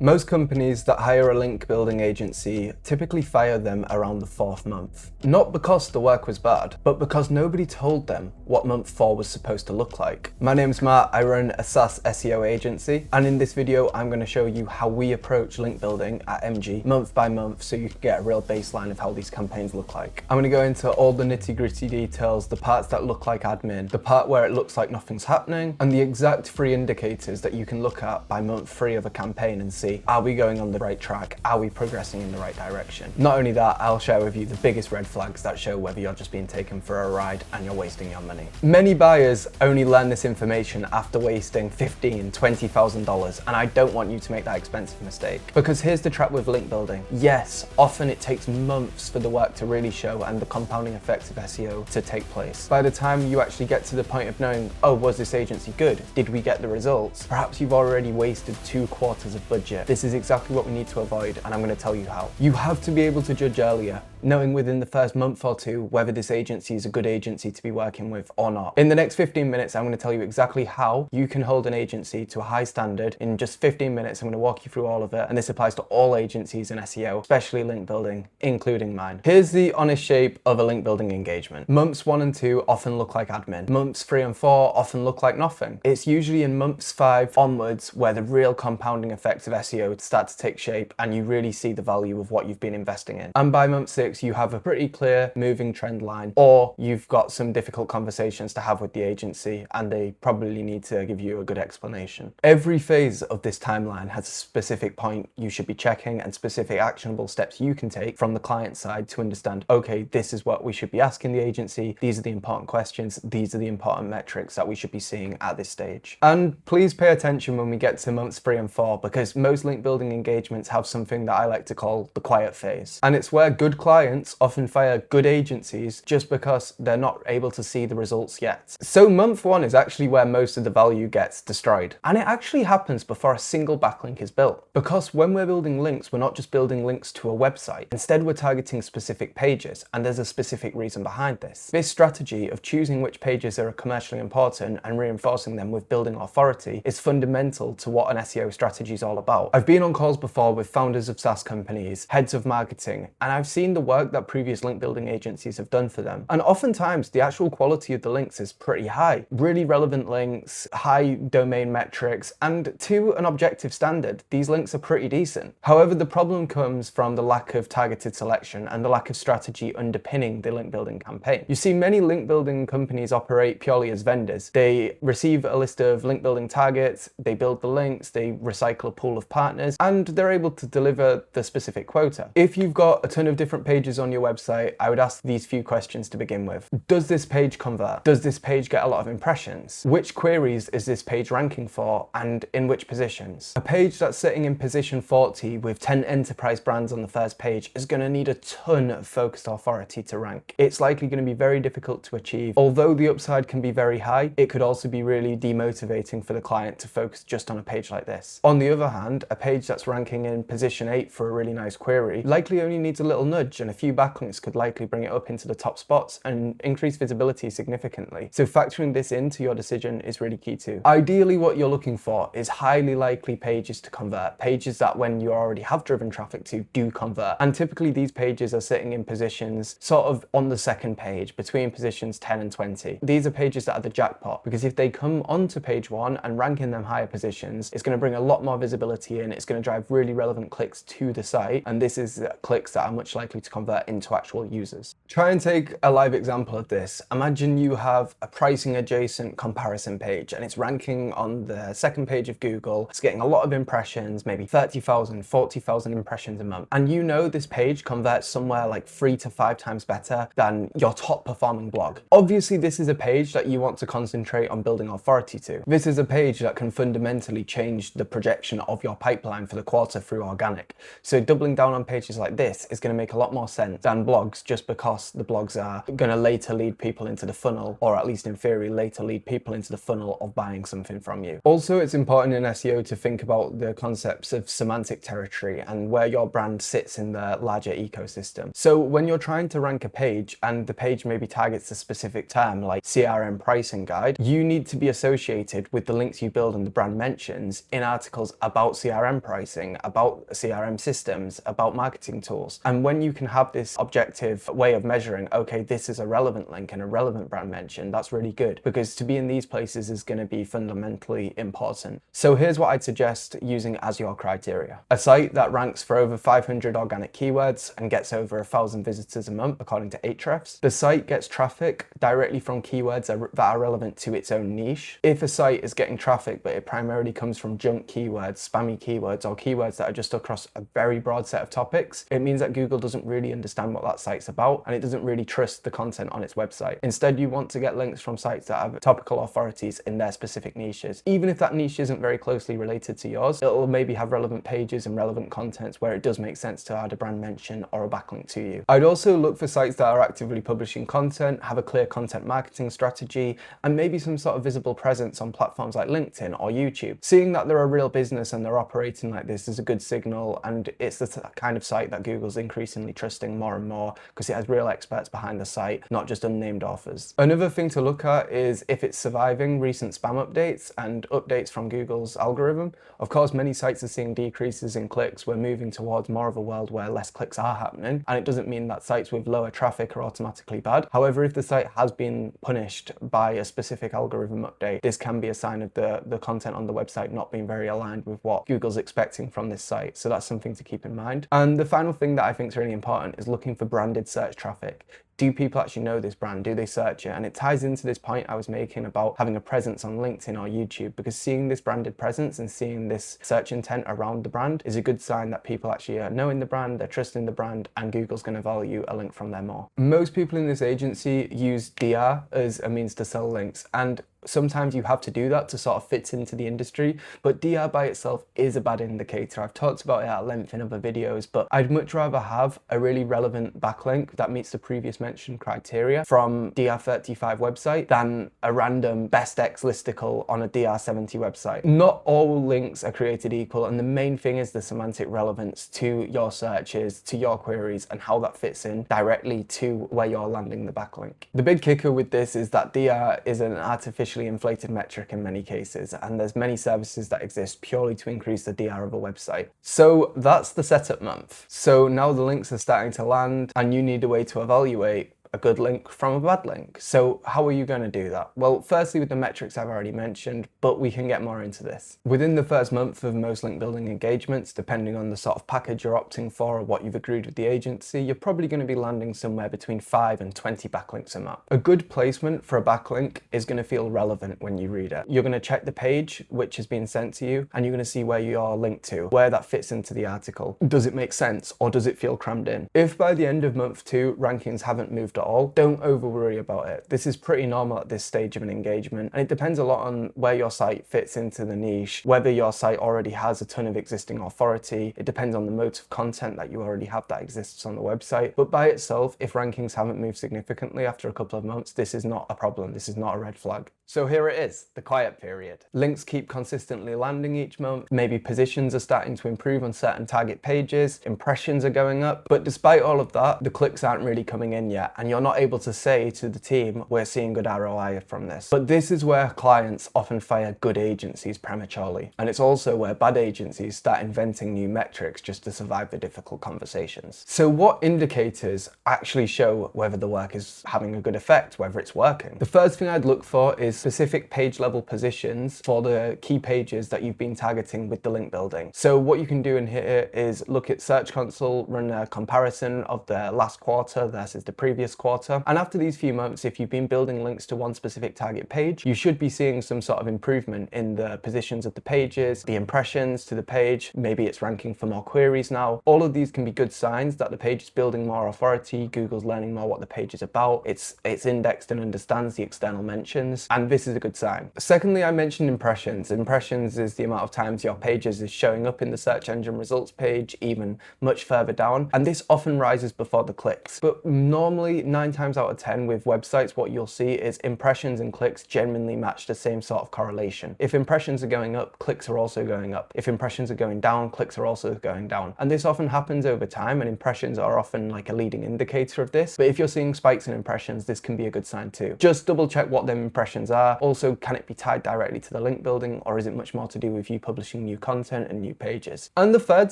Most companies that hire a link building agency typically fire them around the 4th month. Not because the work was bad, but because nobody told them what month 4 was supposed to look like. My name's Matt, I run a SaaS SEO agency, and in this video I'm going to show you how we approach link building at Emgi month by month so you can get a real baseline of how these campaigns look like. I'm going to go into all the nitty-gritty details, the parts that look like admin, the part where it looks like nothing's happening, and the exact 3 indicators that you can look at by month 3 of a campaign and see, are we going on the right track? Are we progressing in the right direction? Not only that, I'll share with you the biggest red flags that show whether you're just being taken for a ride and you're wasting your money. Many buyers only learn this information after wasting $15,000, $20,000, and I don't want you to make that expensive mistake. Because here's the trap with link building. Yes, often it takes months for the work to really show and the compounding effects of SEO to take place. By the time you actually get to the point of knowing, oh, was this agency good? Did we get the results? Perhaps you've already wasted 2 quarters of budget. This is exactly what we need to avoid, and I'm going to tell you how. You have to be able to judge earlier, knowing within the first month or 2 whether this agency is a good agency to be working with or not. In the next 15 minutes, I'm going to tell you exactly how you can hold an agency to a high standard. In just 15 minutes, I'm going to walk you through all of it, and this applies to all agencies in SEO, especially link building, including mine. Here's the honest shape of a link building engagement. Months 1 and 2 often look like admin. Months 3 and 4 often look like nothing. It's usually in months 5 onwards where the real compounding effects of SEO start to take shape and you really see the value of what you've been investing in. And by month 6, you have a pretty clear moving trend line, or you've got some difficult conversations to have with the agency and they probably need to give you a good explanation. Every phase of this timeline has a specific point you should be checking and specific actionable steps you can take from the client side to understand, okay, this is what we should be asking the agency, these are the important questions, these are the important metrics that we should be seeing at this stage. And please pay attention when we get to months 3 and 4, because most link building engagements have something that I like to call the quiet phase. And it's where good clients often fire good agencies just because they're not able to see the results yet. So month 1 is actually where most of the value gets destroyed. And it actually happens before a single backlink is built. Because when we're building links, we're not just building links to a website. Instead, we're targeting specific pages, and there's a specific reason behind this. This strategy of choosing which pages are commercially important and reinforcing them with building authority is fundamental to what an SEO strategy is all about. I've been on calls before with founders of SaaS companies, heads of marketing, and I've seen the work that previous link building agencies have done for them. And oftentimes the actual quality of the links is pretty high. Really relevant links, high domain metrics, and to an objective standard, these links are pretty decent. However, the problem comes from the lack of targeted selection and the lack of strategy underpinning the link building campaign. You see, many link building companies operate purely as vendors. They receive a list of link building targets, they build the links, they recycle a pool of partners, and they're able to deliver the specific quota. If you've got a ton of different pages on your website, I would ask these few questions to begin with. Does this page convert? Does this page get a lot of impressions? Which queries is this page ranking for, and in which positions? A page that's sitting in position 40 with 10 enterprise brands on the first page is going to need a ton of focused authority to rank. It's likely going to be very difficult to achieve. Although the upside can be very high, it could also be really demotivating for the client to focus just on a page like this. On the other hand, a page that's ranking in position 8 for a really nice query likely only needs a little nudge, and a few backlinks could likely bring it up into the top spots and increase visibility significantly. So factoring this into your decision is really key too. Ideally, what you're looking for is highly likely pages to convert, pages that when you already have driven traffic to do convert. And typically these pages are sitting in positions sort of on the second page between positions 10 and 20. These are pages that are the jackpot, because if they come onto page 1 and rank in them higher positions, it's going to bring a lot more visibility in, it's going to drive really relevant clicks to the site, and this is clicks that are much likely to convert into actual users. Try and take a live example of this. Imagine you have a pricing adjacent comparison page and it's ranking on the second page of Google. It's getting a lot of impressions, maybe 30,000, 40,000 impressions a month. And you know this page converts somewhere like 3 to 5 times better than your top performing blog. Obviously, this is a page that you want to concentrate on building authority to. This is a page that can fundamentally change the projection of your pipeline for the quarter through organic. So doubling down on pages like this is going to make a lot more more sense than blogs, just because the blogs are going to later lead people into the funnel, or at least in theory later lead people into the funnel of buying something from you. Also, it's important in SEO to think about the concepts of semantic territory and where your brand sits in the larger ecosystem. So when you're trying to rank a page and the page maybe targets a specific term like CRM pricing guide, you need to be associated with the links you build and the brand mentions in articles about CRM pricing, about CRM systems, about marketing tools. And when you can have this objective way of measuring, okay, this is a relevant link and a relevant brand mention, that's really good, because to be in these places is going to be fundamentally important. So here's what I'd suggest using as your criteria. A site that ranks for over 500 organic keywords and gets over 1,000 visitors a month according to Ahrefs. The site gets traffic directly from keywords that are relevant to its own niche. If a site is getting traffic but it primarily comes from junk keywords, spammy keywords, or keywords that are just across a very broad set of topics, it means that Google doesn't really understand what that site's about and it doesn't really trust the content on its website. Instead, you want to get links from sites that have topical authorities in their specific niches. Even if that niche isn't very closely related to yours, it'll maybe have relevant pages and relevant contents where it does make sense to add a brand mention or a backlink to you. I'd also look for sites that are actively publishing content, have a clear content marketing strategy, and maybe some sort of visible presence on platforms like LinkedIn or YouTube. Seeing that they're a real business and they're operating like this is a good signal, and it's the kind of site that Google's increasingly trusting more and more because it has real experts behind the site, not just unnamed authors. Another thing to look at is if it's surviving recent spam updates and updates from Google's algorithm. Of course, many sites are seeing decreases in clicks. We're moving towards more of a world where less clicks are happening, and it doesn't mean that sites with lower traffic are automatically bad. However, if the site has been punished by a specific algorithm update, this can be a sign of the content on the website not being very aligned with what Google's expecting from this site. So that's something to keep in mind. And the final thing that I think is really important is looking for branded search traffic. Do people actually know this brand? Do they search it? And it ties into this point I was making about having a presence on LinkedIn or YouTube, because seeing this branded presence and seeing this search intent around the brand is a good sign that people actually are knowing the brand, they're trusting the brand, and Google's going to value a link from there more. Most people in this agency use DR as a means to sell links, and sometimes you have to do that to sort of fit into the industry, but DR by itself is a bad indicator. I've talked about it at length in other videos, but I'd much rather have a really relevant backlink that meets the previous mentioned criteria from DR35 website than a random best X listicle on a DR70 website. Not all links are created equal, and the main thing is the semantic relevance to your searches, to your queries, and how that fits in directly to where you're landing the backlink. The big kicker with this is that DR is an artificially inflated metric in many cases, and there's many services that exist purely to increase the DR of a website. So that's the setup month. So now the links are starting to land and you need a way to evaluate a good link from a bad link. So how are you going to do that? Well, firstly with the metrics I've already mentioned, but we can get more into this. Within the first month of most link building engagements, depending on the sort of package you're opting for or what you've agreed with the agency, you're probably going to be landing somewhere between 5 and 20 backlinks a month. A good placement for a backlink is going to feel relevant when you read it. You're going to check the page which has been sent to you, and you're going to see where you are linked to, where that fits into the article. Does it make sense, or does it feel crammed in? If by the end of month 2 rankings haven't moved at all, don't over worry about it. This is pretty normal at this stage of an engagement, and it depends a lot on where your site fits into the niche, whether your site already has a ton of existing authority. It depends on the modes of content that you already have that exists on the website. But by itself, if rankings haven't moved significantly after a couple of months, this is not a problem. This is not a red flag. So here it is, the quiet period. Links keep consistently landing each month. Maybe positions are starting to improve on certain target pages. Impressions are going up. But despite all of that, the clicks aren't really coming in yet, and you're not able to say to the team, we're seeing good ROI from this. But this is where clients often fire good agencies prematurely. And it's also where bad agencies start inventing new metrics just to survive the difficult conversations. So what indicators actually show whether the work is having a good effect, whether it's working? The first thing I'd look for is specific page level positions for the key pages that you've been targeting with the link building. So what you can do in here is look at Search Console, run a comparison of the last quarter versus the previous quarter. And after these few months, if you've been building links to one specific target page, you should be seeing some sort of improvement in the positions of the pages, the impressions to the page. Maybe it's ranking for more queries now. All of these can be good signs that the page is building more authority. Google's learning more what the page is about. It's indexed and understands the external mentions, and this is a good sign. Secondly, I mentioned impressions. Impressions is the amount of times your pages is showing up in the search engine results page, even much further down, and this often rises before the clicks. But normally 9 times out of 10 with websites, what you'll see is impressions and clicks genuinely match the same sort of correlation. If impressions are going up, clicks are also going up. If impressions are going down, clicks are also going down. And this often happens over time, and impressions are often like a leading indicator of this. But if you're seeing spikes in impressions, this can be a good sign too. Just double check what them impressions are. Also, can it be tied directly to the link building, or is it much more to do with you publishing new content and new pages? And the third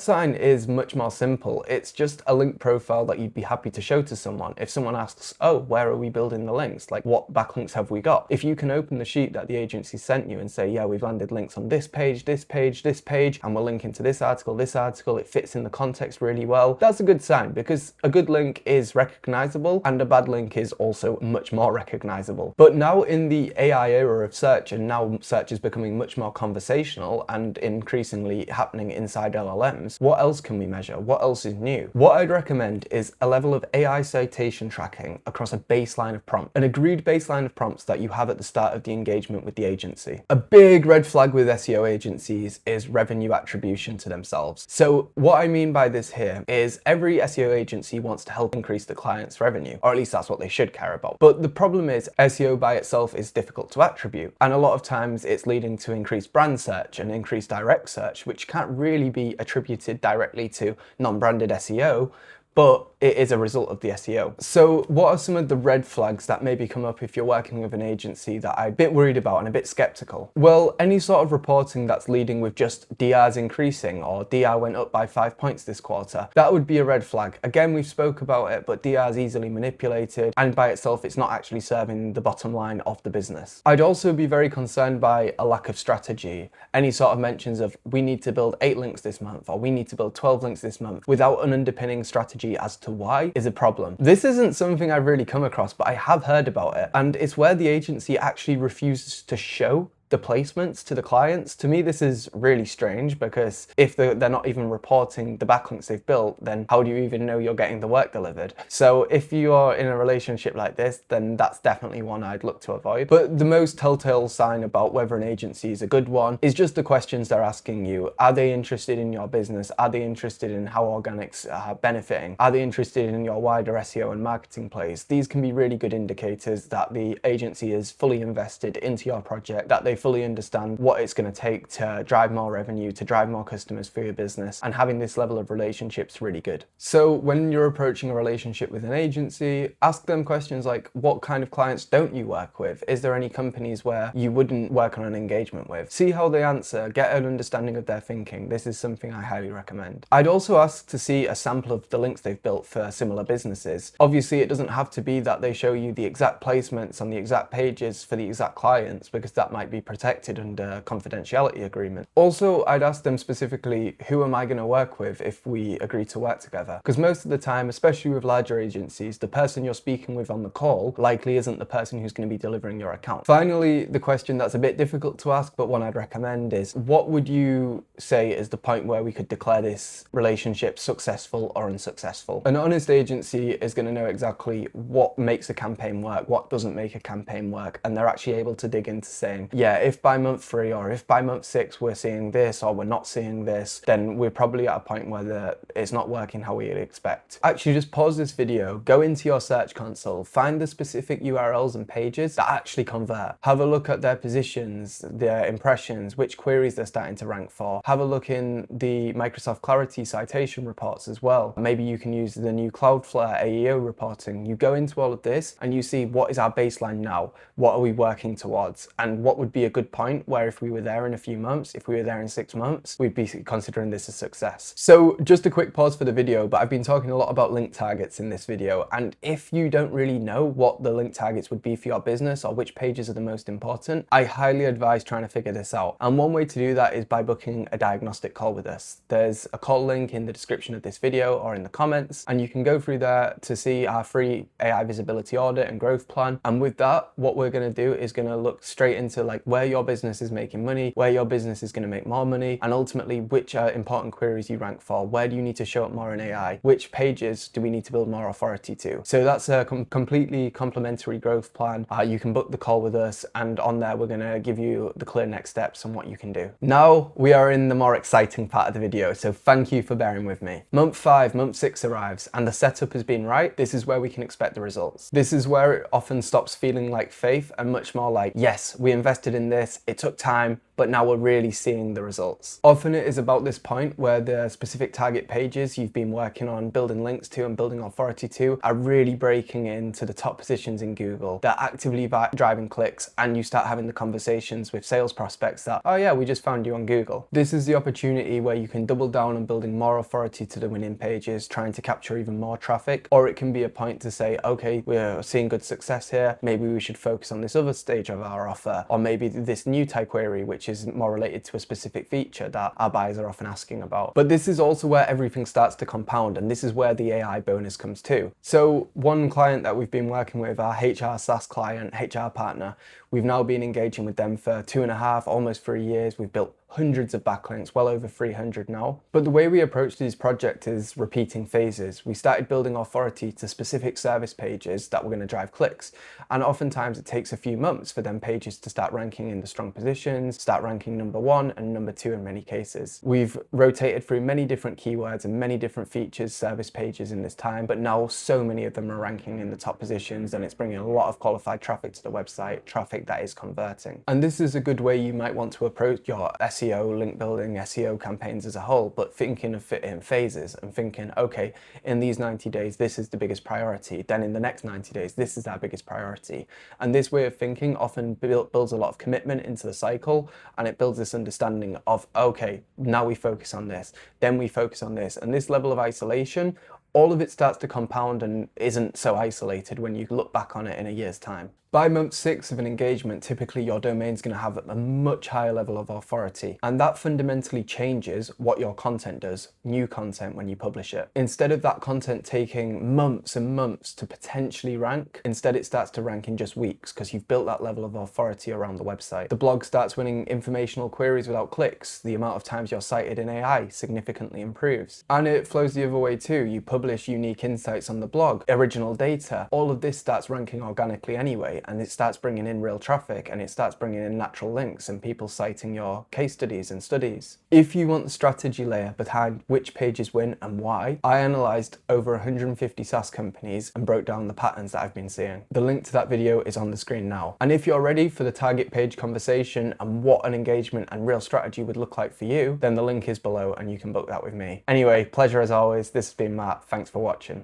sign is much more simple. It's just a link profile that you'd be happy to show to someone. If someone asks, oh, where are we building the links? Like, what backlinks have we got? If you can open the sheet that the agency sent you and say, yeah, we've landed links on this page, this page, this page, and we're linking to this article, it fits in the context really well, that's a good sign, because a good link is recognizable and a bad link is also much more recognizable. But now in the AI era of search, and now search is becoming much more conversational and increasingly happening inside LLMs, what else can we measure? What else is new? What I'd recommend is a level of AI citation tracking across a baseline of prompts, an agreed baseline of prompts that you have at the start of the engagement with the agency. A big red flag with SEO agencies is revenue attribution to themselves. So what I mean by this here is every SEO agency wants to help increase the client's revenue, or at least that's what they should care about. But the problem is SEO by itself is difficult to attribute, and a lot of times it's leading to increased brand search and increased direct search, which can't really be attributed directly to non-branded SEO, but it is a result of the SEO. So what are some of the red flags that maybe come up if you're working with an agency that I'm a bit worried about and a bit skeptical? Well, any sort of reporting that's leading with just DRs increasing, or DR went up by 5 points this quarter, that would be a red flag. Again, we've spoke about it, but DR is easily manipulated, and by itself, it's not actually serving the bottom line of the business. I'd also be very concerned by a lack of strategy. Any sort of mentions of, we need to build 8 links this month, or we need to build 12 links this month, without an underpinning strategy as to why, is a problem. This isn't something I've really come across, but I have heard about it, and it's where the agency actually refuses to show the placements to the clients. To me, this is really strange, because if they're not even reporting the backlinks they've built, then how do you even know you're getting the work delivered? So if you are in a relationship like this, then that's definitely one I'd look to avoid. But the most telltale sign about whether an agency is a good one is just the questions they're asking you. Are they interested in your business? Are they interested in how organics are benefiting? Are they interested in your wider SEO and marketing plays? These can be really good indicators that the agency is fully invested into your project, that they fully understand what it's going to take to drive more revenue, to drive more customers for your business, and having this level of relationship's really good. So when you're approaching a relationship with an agency, ask them questions like, what kind of clients don't you work with? Is there any companies where you wouldn't work on an engagement with? See how they answer, get an understanding of their thinking. This is something I highly recommend. I'd also ask to see a sample of the links they've built for similar businesses. Obviously, it doesn't have to be that they show you the exact placements on the exact pages for the exact clients, because that might be protected under confidentiality agreement. Also, I'd ask them specifically, who am I going to work with if we agree to work together? Because most of the time, especially with larger agencies, the person you're speaking with on the call likely isn't the person who's going to be delivering your account. Finally, the question that's a bit difficult to ask, but one I'd recommend is, what would you say is the point where we could declare this relationship successful or unsuccessful? An honest agency is going to know exactly what makes a campaign work, what doesn't make a campaign work, and they're actually able to dig into saying, yeah, if by month 3 or if by month 6 we're seeing this or we're not seeing this, then we're probably at a point where it's not working how we'd expect. Actually, just pause this video, go into your search console, find the specific URLs and pages that actually convert. Have a look at their positions, their impressions, which queries they're starting to rank for. Have a look in the Microsoft Clarity citation reports as well. Maybe you can use the new Cloudflare AEO reporting. You go into all of this and you see, what is our baseline now? What are we working towards? And what would be be a good point where if we were there in a few months, if we were there in 6 months, we'd be considering this a success. So just a quick pause for the video, but I've been talking a lot about link targets in this video. And if you don't really know what the link targets would be for your business or which pages are the most important, I highly advise trying to figure this out. And one way to do that is by booking a diagnostic call with us. There's a call link in the description of this video or in the comments, and you can go through there to see our free AI visibility audit and growth plan. And with that, what we're going to do is going to look straight into like where your business is making money, where your business is going to make more money, and ultimately which are important queries you rank for. Where do you need to show up more in AI? Which pages do we need to build more authority to? So that's a completely complimentary growth plan. You can book the call with us, and on there we're going to give you the clear next steps and what you can do. Now we are in the more exciting part of the video, so thank you for bearing with me. Month 5, month 6 arrives, and the setup has been right. This is where we can expect the results. This is where it often stops feeling like faith and much more like, yes, we invested in this, it took time, but now we're really seeing the results. Often it is about this point where the specific target pages you've been working on building links to and building authority to are really breaking into the top positions in Google. They're actively driving clicks, and you start having the conversations with sales prospects that, oh yeah, we just found you on Google. This is the opportunity where you can double down on building more authority to the winning pages, trying to capture even more traffic, or it can be a point to say, okay, we're seeing good success here, maybe we should focus on this other stage of our offer, or maybe this new type query, which is more related to a specific feature that our buyers are often asking about. But this is also where everything starts to compound, and this is where the AI bonus comes too. So one client that we've been working with, our HR SaaS client, HR partner, we've now been engaging with them for 2.5, almost 3 years. We've built hundreds of backlinks, well over 300 now. But the way we approach this project is repeating phases. We started building authority to specific service pages that were going to drive clicks. And oftentimes it takes a few months for them pages to start ranking in the strong positions, start ranking number 1 and number 2 in many cases. We've rotated through many different keywords and many different features, service pages in this time, but now so many of them are ranking in the top positions, and it's bringing a lot of qualified traffic to the website, traffic that is converting. And this is a good way you might want to approach your SEO, link building, SEO campaigns as a whole, but thinking of it in phases and thinking, okay, in these 90 days, this is the biggest priority. Then in the next 90 days, this is our biggest priority. And this way of thinking often builds a lot of commitment into the cycle, and it builds this understanding of, okay, now we focus on this, then we focus on this. And this level of isolation, all of it starts to compound and isn't so isolated when you look back on it in a year's time. By month 6 of an engagement, typically your domain's going to have a much higher level of authority, and that fundamentally changes what your content does, new content when you publish it. Instead of that content taking months and months to potentially rank, instead it starts to rank in just weeks because you've built that level of authority around the website. The blog starts winning informational queries without clicks. The amount of times you're cited in AI significantly improves. And it flows the other way too. You publish unique insights on the blog, original data. All of this starts ranking organically anyway, and it starts bringing in real traffic, and it starts bringing in natural links and people citing your case studies and studies. If you want the strategy layer behind which pages win and why, I analysed over 150 SaaS companies and broke down the patterns that I've been seeing. The link to that video is on the screen now. And if you're ready for the target page conversation and what an engagement and real strategy would look like for you, then the link is below and you can book that with me. Anyway, pleasure as always. This has been Matt. Thanks for watching.